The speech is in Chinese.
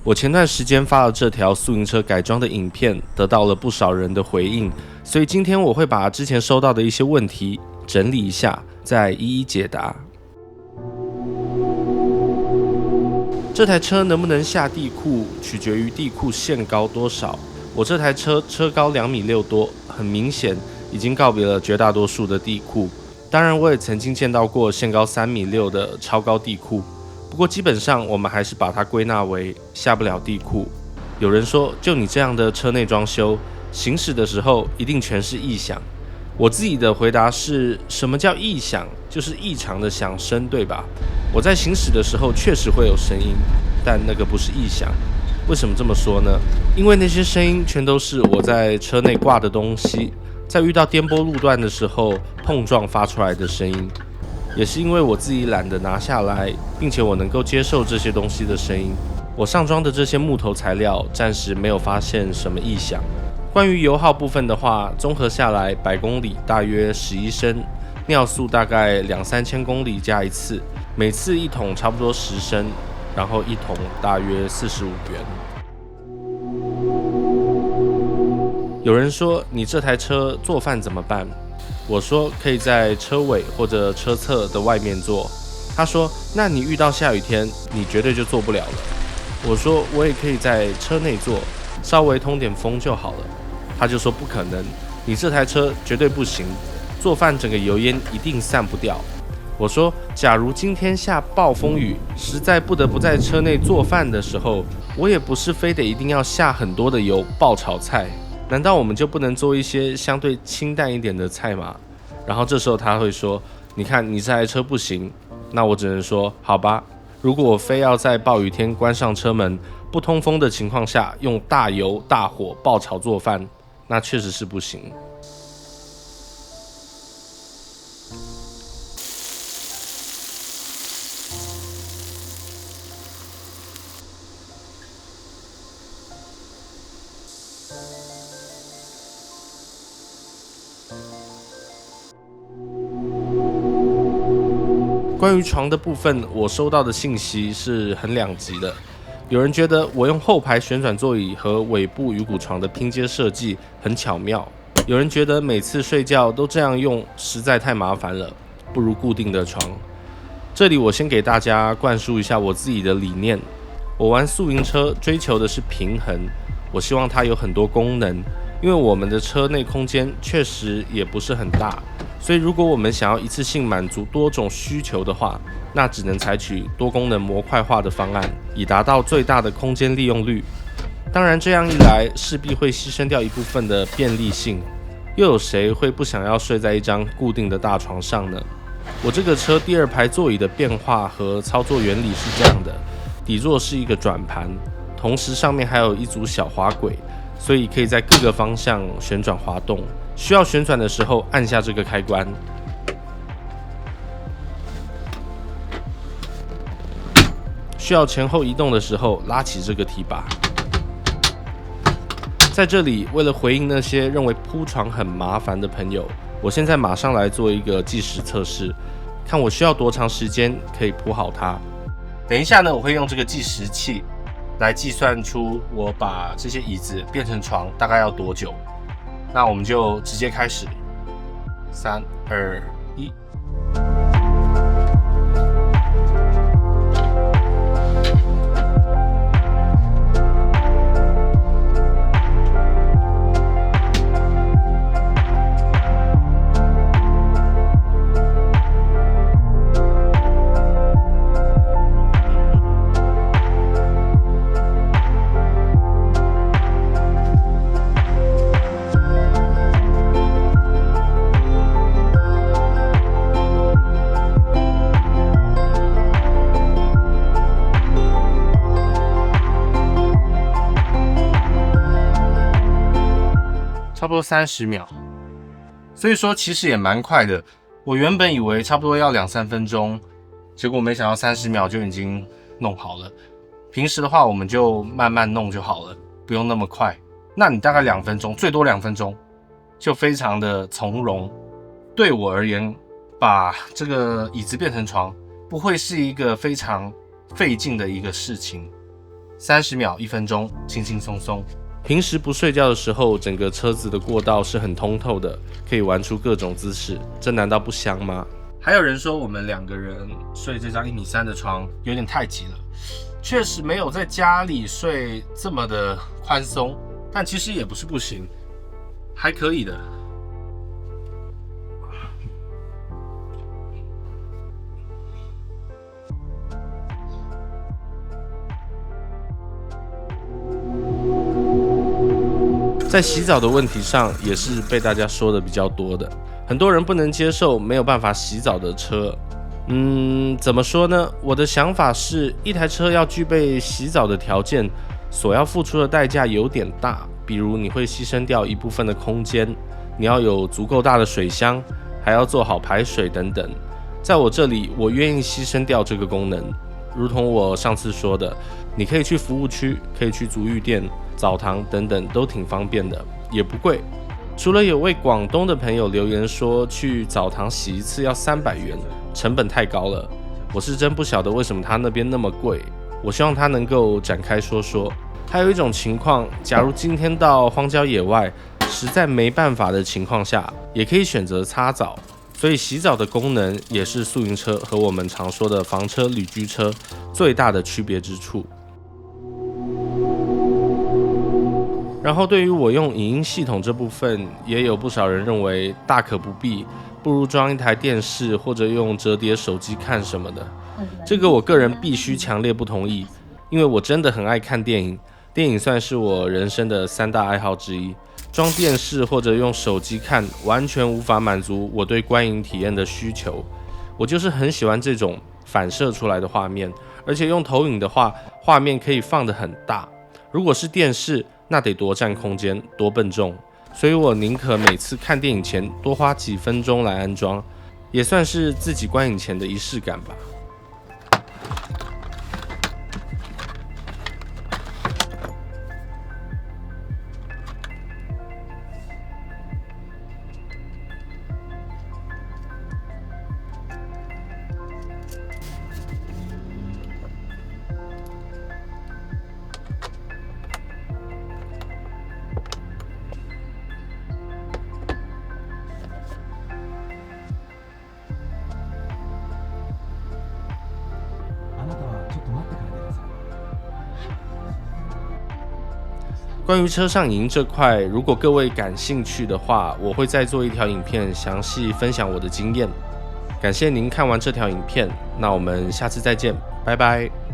我前段时间发了这条宿营车改装的影片，得到了不少人的回应，所以今天我会把之前收到的一些问题整理一下，再一一解答。这台车能不能下地库，取决于地库限高多少。我这台车车高2.6米多，很明显已经告别了绝大多数的地库。当然，我也曾经见到过限高3.6米的超高地库。不过基本上我们还是把它归纳为下不了地库。有人说，就你这样的车内装修，行驶的时候一定全是异响。我自己的回答是，什么叫异响？就是异常的响声，对吧？我在行驶的时候确实会有声音，但那个不是异响。为什么这么说呢？因为那些声音全都是我在车内挂的东西，在遇到颠簸路段的时候碰撞发出来的声音。也是因为我自己懒得拿下来，并且我能够接受这些东西的声音，我上装的这些木头材料暂时没有发现什么异响。关于油耗部分的话，综合下来100公里大约11升，尿素大概2-3千公里加一次，每次一桶差不多10升，然后一桶大约45元。有人说，你这台车做饭怎么办？我说可以在车尾或者车侧的外面做。他说，那你遇到下雨天，你绝对就做不了了。我说我也可以在车内做，稍微通点风就好了。他就说不可能，你这台车绝对不行，做饭整个油烟一定散不掉。我说，假如今天下暴风雨，实在不得不在车内做饭的时候，我也不是非得一定要下很多的油爆炒菜。难道我们就不能做一些相对清淡一点的菜吗？然后这时候他会说，你看你这台车不行。那我只能说，好吧，如果我非要在暴雨天关上车门，不通风的情况下用大油大火爆炒做饭，那确实是不行。关于床的部分，我收到的信息是很两极的。有人觉得我用后排旋转座椅和尾部鱼骨床的拼接设计很巧妙，有人觉得每次睡觉都这样用实在太麻烦了，不如固定的床。这里我先给大家灌输一下我自己的理念。我玩宿营车追求的是平衡，我希望它有很多功能，因为我们的车内空间确实也不是很大。所以如果我们想要一次性满足多种需求的话，那只能采取多功能模块化的方案，以达到最大的空间利用率。当然这样一来势必会牺牲掉一部分的便利性，又有谁会不想要睡在一张固定的大床上呢？我这个车第二排座椅的变化和操作原理是这样的，底座是一个转盘，同时上面还有一组小滑轨，所以可以在各个方向旋转滑动。需要旋转的时候按下这个开关，需要前后移动的时候拉起这个提把。在这里，为了回应那些认为铺床很麻烦的朋友，我现在马上来做一个计时测试，看我需要多长时间可以铺好它。等一下呢，我会用这个计时器来计算出我把这些椅子变成床大概要多久。那我们就直接开始，3、2、1。差不多30秒，所以说其实也蛮快的。我原本以为差不多要2-3分钟，结果没想到30秒就已经弄好了。平时的话我们就慢慢弄就好了，不用那么快。那你大概2分钟，最多2分钟，就非常的从容。对我而言，把这个椅子变成床，不会是一个非常费劲的一个事情。30秒、1分钟，轻轻松松。平时不睡觉的时候，整个车子的过道是很通透的，可以玩出各种姿势，这难道不香吗？还有人说我们2个人睡这张1.3米的床有点太挤了，确实没有在家里睡这么的宽松，但其实也不是不行，还可以的。在洗澡的问题上，也是被大家说的比较多的。很多人不能接受没有办法洗澡的车。怎么说呢？我的想法是，一台车要具备洗澡的条件，所要付出的代价有点大。比如你会牺牲掉一部分的空间，你要有足够大的水箱，还要做好排水等等。在我这里，我愿意牺牲掉这个功能。如同我上次说的，你可以去服务区，可以去足浴店、澡堂等等，都挺方便的，也不贵。除了有位广东的朋友留言说，去澡堂洗一次要300元，成本太高了。我是真不晓得为什么他那边那么贵。我希望他能够展开说说。还有一种情况，假如今天到荒郊野外，实在没办法的情况下，也可以选择擦澡。所以洗澡的功能也是宿营车和我们常说的房车、旅居车最大的区别之处。然后对于我用影音系统这部分，也有不少人认为大可不必，不如装一台电视或者用折叠手机看什么的。这个我个人必须强烈不同意，因为我真的很爱看电影，电影算是我人生的3大爱好之一。装电视或者用手机看，完全无法满足我对观影体验的需求。我就是很喜欢这种反射出来的画面，而且用投影的话，画面可以放得很大。如果是电视，那得多占空间，多笨重。所以我宁可每次看电影前多花几分钟来安装，也算是自己观影前的仪式感吧。关于车上影音这块，如果各位感兴趣的话，我会再做一条影片，详细分享我的经验。感谢您看完这条影片，那我们下次再见，拜拜。